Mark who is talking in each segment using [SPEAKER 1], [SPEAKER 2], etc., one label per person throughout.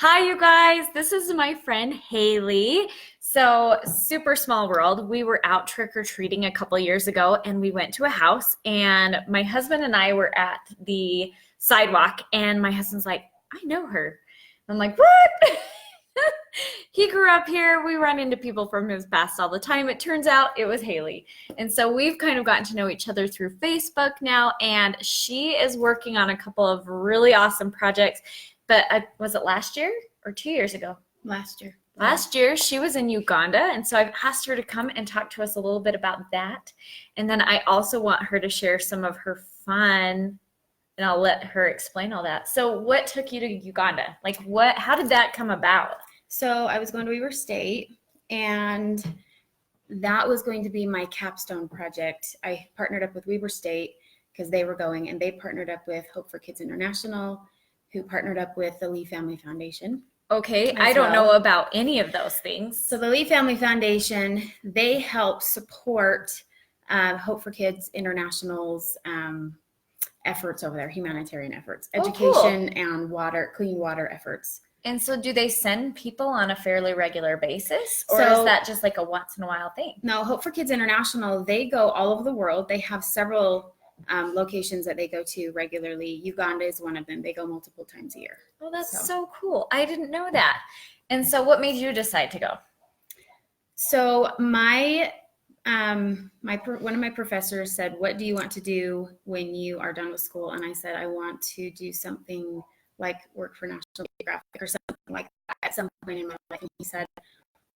[SPEAKER 1] Hi, you guys. This is my friend Hayley. So, super small world. We were out trick-or-treating a couple years ago and we went to a house, and my husband and I were at the sidewalk, and my husband's like, I know her. I'm like, what? He grew up here. We run into people from his past all the time. It turns out it was Hayley. And so we've kind of gotten to know each other through Facebook now, and she is working on a couple of really awesome projects. But was it last year or 2 years ago?
[SPEAKER 2] Last year.
[SPEAKER 1] Last year, she was in Uganda, and so I've asked her to come and talk to us a little bit about that. And then I also want her to share some of her fun, and I'll let her explain all that. So what took you to Uganda? How did that come about?
[SPEAKER 2] So I was going to Weber State, and that was going to be my capstone project. I partnered up with Weber State because they were going, and they partnered up with Hope for Kids International, who partnered up with the Lee Family Foundation.
[SPEAKER 1] Okay, I don't know about any of those things.
[SPEAKER 2] So the Lee Family Foundation, they help support Hope for Kids International's efforts over there, humanitarian efforts, education and water, clean water efforts.
[SPEAKER 1] And so do they send people on a fairly regular basis, or is that just like a once in a while thing?
[SPEAKER 2] No, Hope for Kids International, they go all over the world. They have several locations that they go to regularly. Uganda is one of them. They go multiple times a year.
[SPEAKER 1] Oh, that's so cool. I didn't know that. And so what made you decide to go?
[SPEAKER 2] So one of my professors said, what do you want to do when you are done with school? And I said, I want to do something like work for National Geographic or something like that at some point in my life. And he said,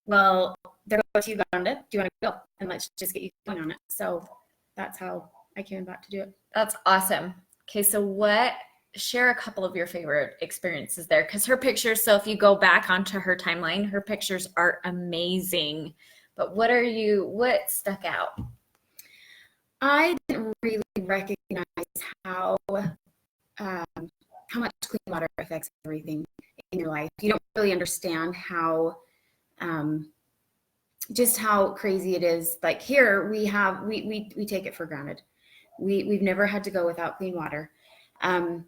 [SPEAKER 2] well, they're going to Uganda. Do you want to go? And let's just get you going on it. So that's how I came about to do it.
[SPEAKER 1] That's awesome. Okay, so share a couple of your favorite experiences there, because her pictures, so if you go back onto her timeline, her pictures are amazing. But what stuck out?
[SPEAKER 2] I didn't really recognize how much clean water affects everything in your life. You don't really understand how just how crazy it is. Like here we take it for granted. We've never had to go without clean water.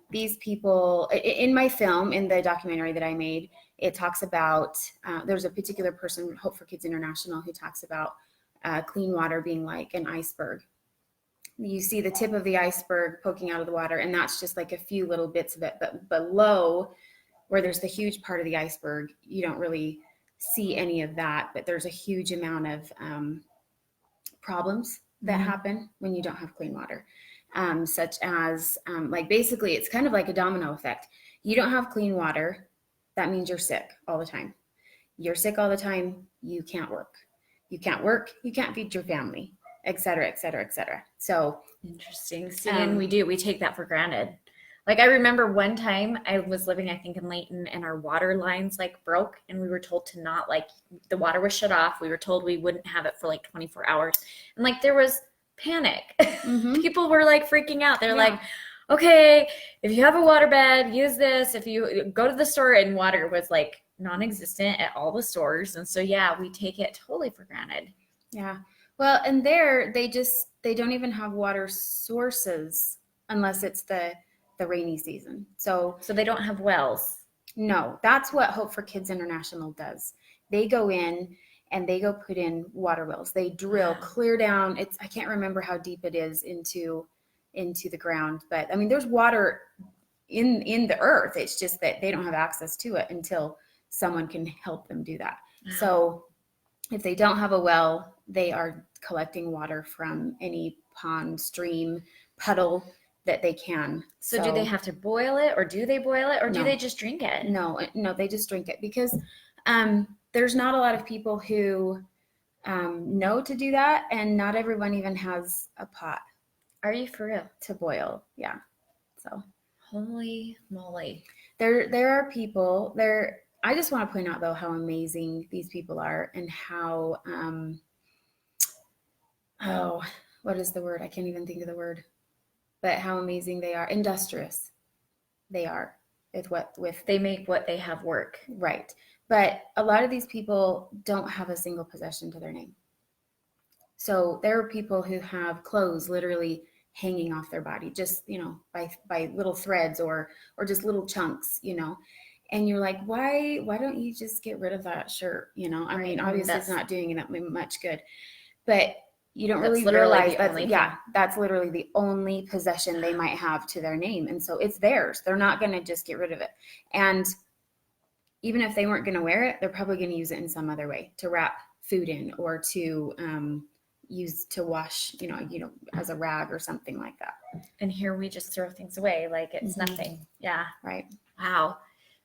[SPEAKER 2] These people in my film, in the documentary that I made, it talks about there's a particular person, Hope for Kids International, who talks about clean water being like an iceberg. You see the tip of the iceberg poking out of the water, and that's just like a few little bits of it. But below, where there's the huge part of the iceberg, you don't really see any of that. But there's a huge amount of problems that happen when you don't have clean water, such as like basically it's kind of like a domino effect. You don't have clean water, that means you're sick all the time. You're sick all the time, you can't work. You can't work, you can't feed your family, et cetera, et cetera, et cetera. So
[SPEAKER 1] interesting. See, and we take that for granted. Like I remember one time I was living, I think in Layton, and our water lines like broke, and we were told to not, like, the water was shut off. We were told we wouldn't have it for like 24 hours. And like there was panic. People were like freaking out. They're like, okay, if you have a water bed, use this. If you go to the store, and water was like non-existent at all the stores. And so, yeah, we take it totally for granted.
[SPEAKER 2] Yeah. Well, and there they don't even have water sources unless it's the rainy season. So
[SPEAKER 1] they don't have wells.
[SPEAKER 2] No, that's what Hope for Kids International does. They go in and they go put in water wells. They drill clear down. I can't remember how deep it is into the ground, but I mean, there's water in the earth. It's just that they don't have access to it until someone can help them do that. So if they don't have a well, they are collecting water from any pond, stream, puddle that they can.
[SPEAKER 1] So do they have to boil it, or do they boil it, or do they just drink it?
[SPEAKER 2] No, they just drink it, because there's not a lot of people who know to do that, and not everyone even has a pot.
[SPEAKER 1] Are you for real?
[SPEAKER 2] To boil, yeah. So
[SPEAKER 1] holy moly.
[SPEAKER 2] There are people there. I just want to point out though how amazing these people are, and how what is the word? I can't even think of the word. But how amazing they are. Industrious they are with
[SPEAKER 1] they make what they have work.
[SPEAKER 2] Right. But a lot of these people don't have a single possession to their name. So there are people who have clothes literally hanging off their body, just, by little threads or just little chunks, And you're like, why don't you just get rid of that shirt? You know, I mean, obviously it's not doing that much good, but you don't really realize that's literally the only possession they might have to their name. And so it's theirs. They're not going to just get rid of it. And even if they weren't going to wear it, they're probably going to use it in some other way to wrap food in, or to use to wash, as a rag or something like that.
[SPEAKER 1] And here we just throw things away like it's nothing. Yeah.
[SPEAKER 2] Right.
[SPEAKER 1] Wow.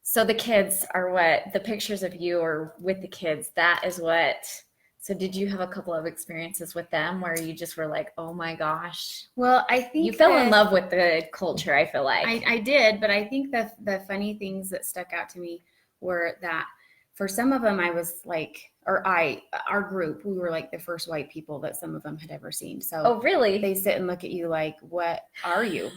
[SPEAKER 1] So the kids are what the pictures of you are with the kids. That is what. So did you have a couple of experiences with them where you just were like, oh my gosh?
[SPEAKER 2] Well, I think
[SPEAKER 1] you fell in love with the culture, I feel like.
[SPEAKER 2] I did, but I think the funny things that stuck out to me were that for some of them I was like, our group, we were like the first white people that some of them had ever seen. So
[SPEAKER 1] oh, really?
[SPEAKER 2] They sit and look at you like, what are you?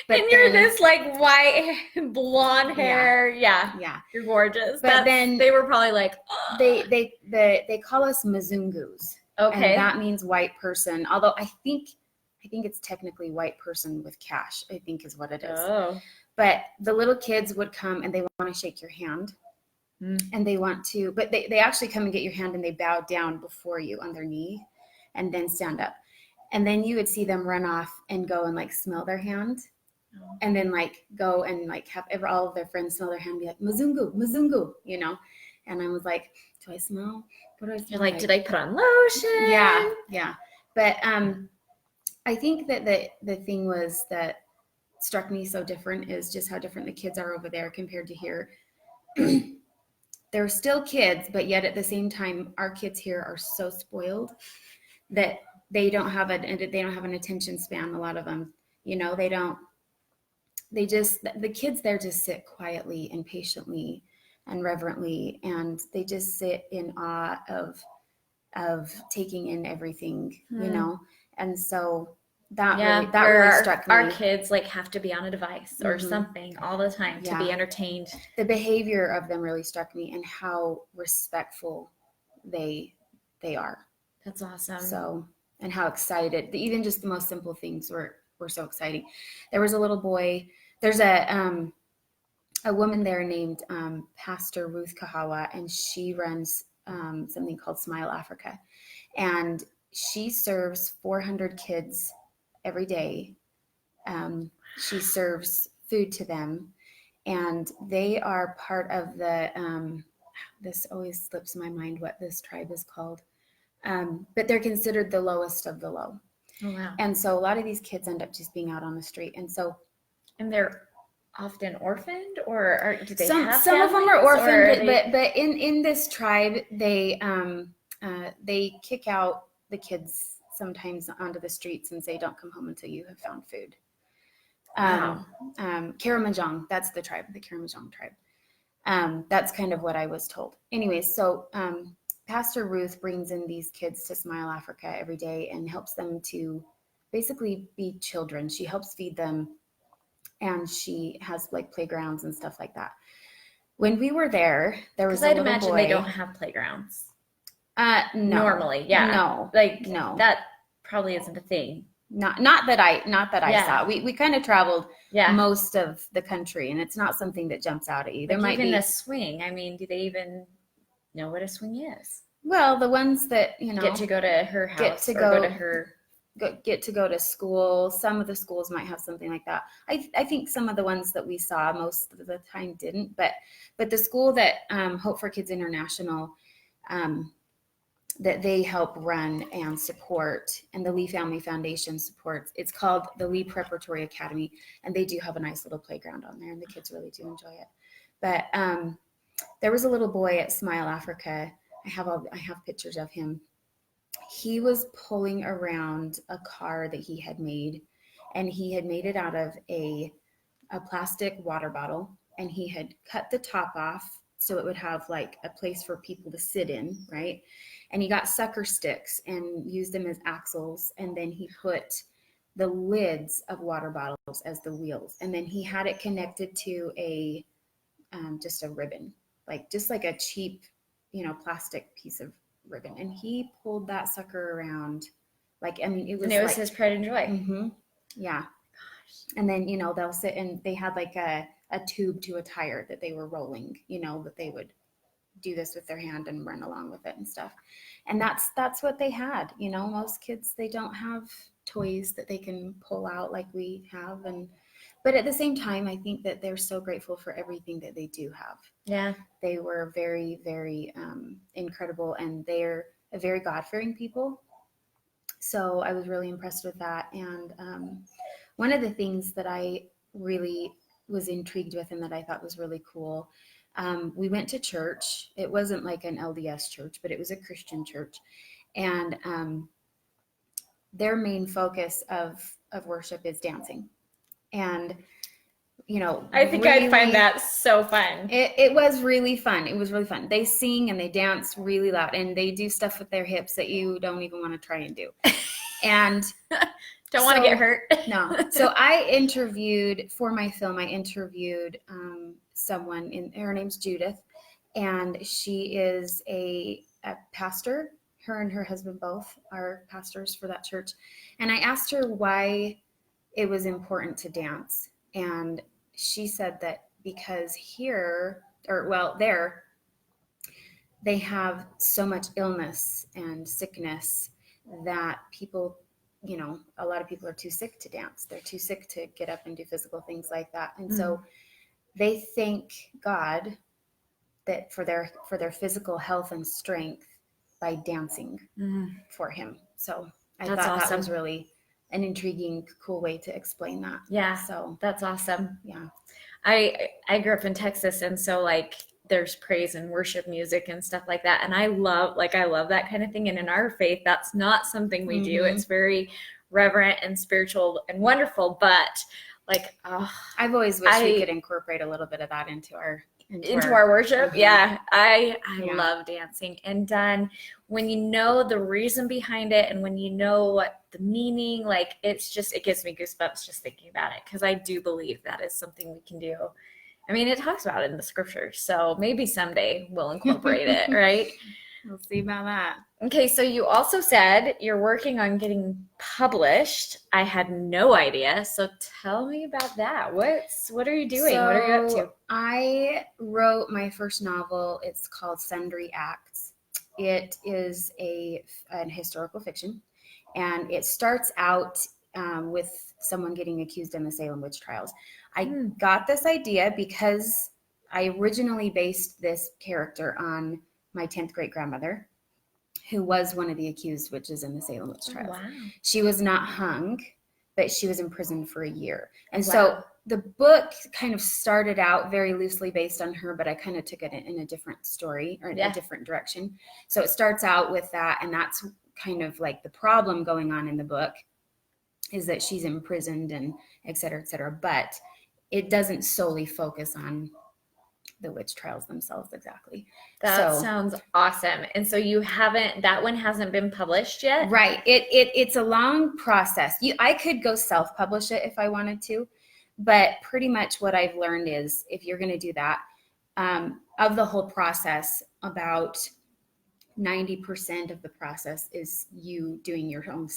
[SPEAKER 1] But and you're this like white blonde hair. Yeah. You're gorgeous. But then they were probably like, oh.
[SPEAKER 2] they call us Mzungus.
[SPEAKER 1] Okay.
[SPEAKER 2] And that means white person. Although I think it's technically white person with cash, I think is what it is.
[SPEAKER 1] Oh.
[SPEAKER 2] But the little kids would come and they want to shake your hand. And they want to, but they actually come and get your hand and they bow down before you on their knee and then stand up. And then you would see them run off and go and like smell their hand. And then like go and like have all of their friends smell their hand and be like, Mzungu, Mzungu, And I was like, do I smell? What do I smell?
[SPEAKER 1] You're like, did I put on lotion?
[SPEAKER 2] Yeah. But I think that the thing was that struck me so different is just how different the kids are over there compared to here. They're still kids, but yet at the same time, our kids here are so spoiled that they don't have an attention span. A lot of them, the kids there just sit quietly and patiently and reverently, and they just sit in awe of taking in everything, and so that really struck me.
[SPEAKER 1] Our kids like have to be on a device or something all the time to be entertained.
[SPEAKER 2] The behavior of them really struck me, and how respectful they are.
[SPEAKER 1] That's awesome.
[SPEAKER 2] So, and how excited, even just the most simple things were so exciting. There was a little boy. There's a woman there named Pastor Ruth Kahawa, and she runs something called Smile Africa, and she serves 400 kids every day. She serves food to them, and they are part of the this always slips my mind what this tribe is called, but they're considered the lowest of the low.
[SPEAKER 1] Oh, wow.
[SPEAKER 2] And so a lot of these kids end up just being out on the street, and
[SPEAKER 1] they're often orphaned, or do they
[SPEAKER 2] some
[SPEAKER 1] have
[SPEAKER 2] of them are orphaned, but in this tribe they kick out the kids sometimes onto the streets and say, don't come home until you have found food.
[SPEAKER 1] Wow.
[SPEAKER 2] Karamojong, that's the tribe, the Karamojong tribe. That's kind of what I was told. Anyways, so Pastor Ruth brings in these kids to Smile Africa every day and helps them to basically be children. She helps feed them, and she has like playgrounds and stuff like that. When we were there was a little boy.
[SPEAKER 1] I'd imagine they don't have playgrounds.
[SPEAKER 2] No.
[SPEAKER 1] Normally, yeah.
[SPEAKER 2] No.
[SPEAKER 1] No. That probably isn't a thing.
[SPEAKER 2] Not that I saw. We kind of traveled most of the country, and it's not something that jumps out at you. There might be
[SPEAKER 1] a swing. I mean, do they even know what a swing is?
[SPEAKER 2] Well, the ones that
[SPEAKER 1] get to go to her house,
[SPEAKER 2] get to go to school. Some of the schools might have something like that. I think some of the ones that we saw most of the time didn't, but the school that Hope for Kids International that they help run and support, and the Lee Family Foundation supports. It's called the Lee Preparatory Academy, and they do have a nice little playground on there, and the kids really do enjoy it. But there was a little boy at Smile Africa. I have pictures of him. He was pulling around a car that he had made, and he had made it out of a plastic water bottle, and he had cut the top off so it would have like a place for people to sit in, right? And he got sucker sticks and used them as axles, and then he put the lids of water bottles as the wheels, and then he had it connected to a just a ribbon, just like a cheap, plastic piece of ribbon, and he pulled that sucker around it was
[SPEAKER 1] his pride and joy.
[SPEAKER 2] Mm-hmm. Yeah. Gosh. And then they'll sit, and they had like a a tube to a tire that they were rolling, that they would do this with their hand and run along with it and stuff. And that's what they had. Most kids, they don't have toys that they can pull out like we have. But at the same time, I think that they're so grateful for everything that they do have.
[SPEAKER 1] Yeah.
[SPEAKER 2] They were very, very incredible, and they're a very God-fearing people. So I was really impressed with that. And one of the things that I really was intrigued with and that I thought was really cool, we went to church. It wasn't like an LDS church, but it was a Christian church. And their main focus of worship is dancing. And,
[SPEAKER 1] I think
[SPEAKER 2] really,
[SPEAKER 1] I'd find that so fun.
[SPEAKER 2] It was really fun. It was really fun. They sing and they dance really loud, and they do stuff with their hips that you don't even want to try and do. And
[SPEAKER 1] don't want to get hurt.
[SPEAKER 2] No. So I interviewed, for my film, someone, her name's Judith, and she is a pastor. Her and her husband both are pastors for that church. And I asked her why it was important to dance. And she said that because there, they have so much illness and sickness that people, a lot of people are too sick to dance. They're too sick to get up and do physical things like that. And so they thank God that for their physical health and strength by dancing for him. So I thought
[SPEAKER 1] awesome.
[SPEAKER 2] That was really an intriguing, cool way to explain that.
[SPEAKER 1] Yeah.
[SPEAKER 2] So
[SPEAKER 1] that's awesome.
[SPEAKER 2] Yeah.
[SPEAKER 1] I grew up in Texas, and so there's praise and worship music and stuff like that. And I love that kind of thing. And in our faith, that's not something we do. It's very reverent and spiritual and wonderful, but
[SPEAKER 2] I've always wished we could incorporate a little bit of that into our
[SPEAKER 1] worship. Yeah. I love dancing. And then when you know the reason behind it, and when you know what the meaning, it gives me goosebumps just thinking about it, because I do believe that is something we can do. I mean, it talks about it in the scriptures, so maybe someday we'll incorporate it, right?
[SPEAKER 2] We'll see about that.
[SPEAKER 1] Okay, so you also said you're working on getting published. I had no idea, so tell me about that. What are you doing? What are you up to?
[SPEAKER 2] I wrote my first novel. It's called Sundry Acts. It is an historical fiction, and it starts out with someone getting accused in the Salem witch trials. I got this idea because I originally based this character on my 10th great grandmother, who was one of the accused witches in the Salem witch trials. Wow. She was not hung, but she was imprisoned for a year. And so the book kind of started out very loosely based on her, but I kind of took it in a different story, or in a different direction. So it starts out with that, and that's kind of like the problem going on in the book, is that she's imprisoned and et cetera, but it doesn't solely focus on the witch trials themselves exactly.
[SPEAKER 1] That sounds awesome. And so that one hasn't been published yet?
[SPEAKER 2] Right. It's a long process. I could go self-publish it if I wanted to, but pretty much what I've learned is, if you're going to do that, of the whole process, about 90% of the process is you doing your own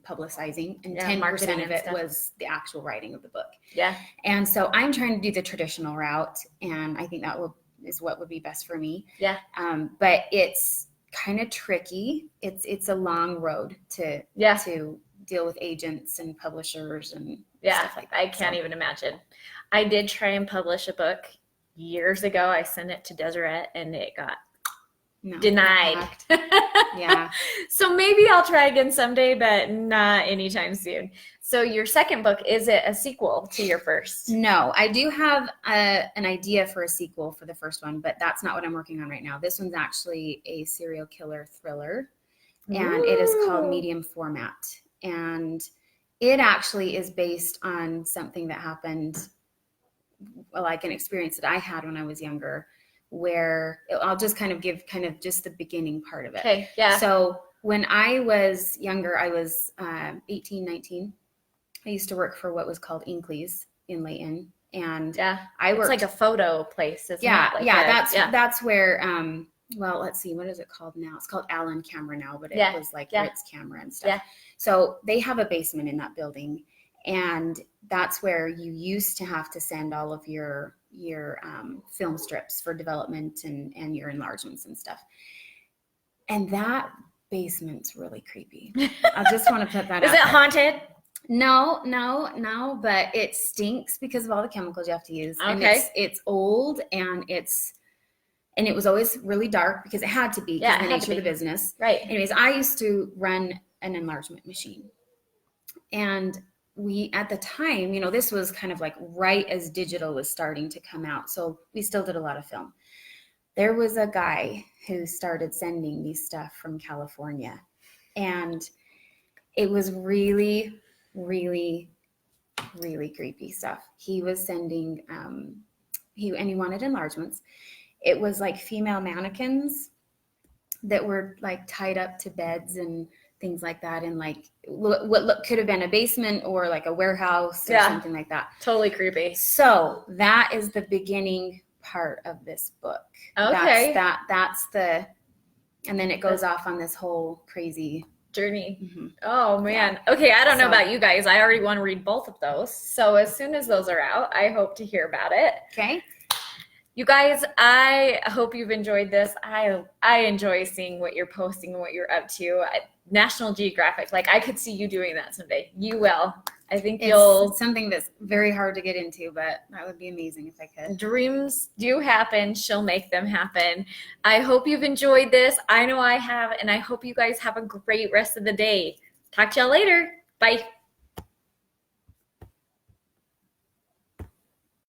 [SPEAKER 2] publicizing, and 10% of it was the actual writing of the book. Yeah. And so I'm trying to do the traditional route, and I think that is what would be best for me. Yeah. But it's kind of tricky. It's a long road to deal with agents and publishers and stuff like that.
[SPEAKER 1] I can't even imagine. I did try and publish a book years ago. I sent it to Deseret, and it got denied. Yeah. So maybe I'll try again someday, but not anytime soon. So your second book, is it a sequel to your first?
[SPEAKER 2] No, I do have an idea for a sequel for the first one, but that's not what I'm working on right now. This one's actually a serial killer thriller, and it is called Medium Format. And it actually is based on something that happened, like an experience that I had when I was younger, where I'll just kind of give just the beginning part of it. Okay, yeah. So when I was younger, I was 18, 19. I used to work for what was called Inkley's in Layton. And I worked.
[SPEAKER 1] It's like a photo place, isn't it?
[SPEAKER 2] That's where, well, let's see, what is it called now? It's called Allen Camera now, but it was like Ritz Camera and stuff. Yeah. So they have a basement in that building. And that's where you used to have to send all of your film strips for development and your enlargements and stuff. And that basement's really creepy. I just want to put that
[SPEAKER 1] Is
[SPEAKER 2] out
[SPEAKER 1] it
[SPEAKER 2] there.
[SPEAKER 1] haunted?
[SPEAKER 2] No, but it stinks because of all the chemicals you have to use.
[SPEAKER 1] Okay.
[SPEAKER 2] And it's old, and it was always really dark because it had to be because of the nature of the business.
[SPEAKER 1] Right.
[SPEAKER 2] Anyways, I used to run an enlargement machine. And we, at the time, this was kind of like right as digital was starting to come out. So we still did a lot of film. There was a guy who started sending me stuff from California, and it was really, really, really creepy stuff. He was sending, he wanted enlargements. It was like female mannequins that were like tied up to beds and things like that, in like what could have been a basement or like a warehouse or something like that.
[SPEAKER 1] Totally creepy.
[SPEAKER 2] So that is the beginning part of this book.
[SPEAKER 1] Okay.
[SPEAKER 2] That's the, and then it goes off on this whole crazy
[SPEAKER 1] journey.
[SPEAKER 2] Mm-hmm.
[SPEAKER 1] Oh man. Yeah. Okay, I don't know about you guys. I already want to read both of those. So as soon as those are out, I hope to hear about it.
[SPEAKER 2] Okay.
[SPEAKER 1] You guys, I hope you've enjoyed this. I enjoy seeing what you're posting and what you're up to. National Geographic, like I could see you doing that someday. You will. I think
[SPEAKER 2] it's something that's very hard to get into, but that would be amazing if I could.
[SPEAKER 1] Dreams do happen. She'll make them happen. I hope you've enjoyed this. I know I have, and I hope you guys have a great rest of the day. Talk to y'all later. Bye.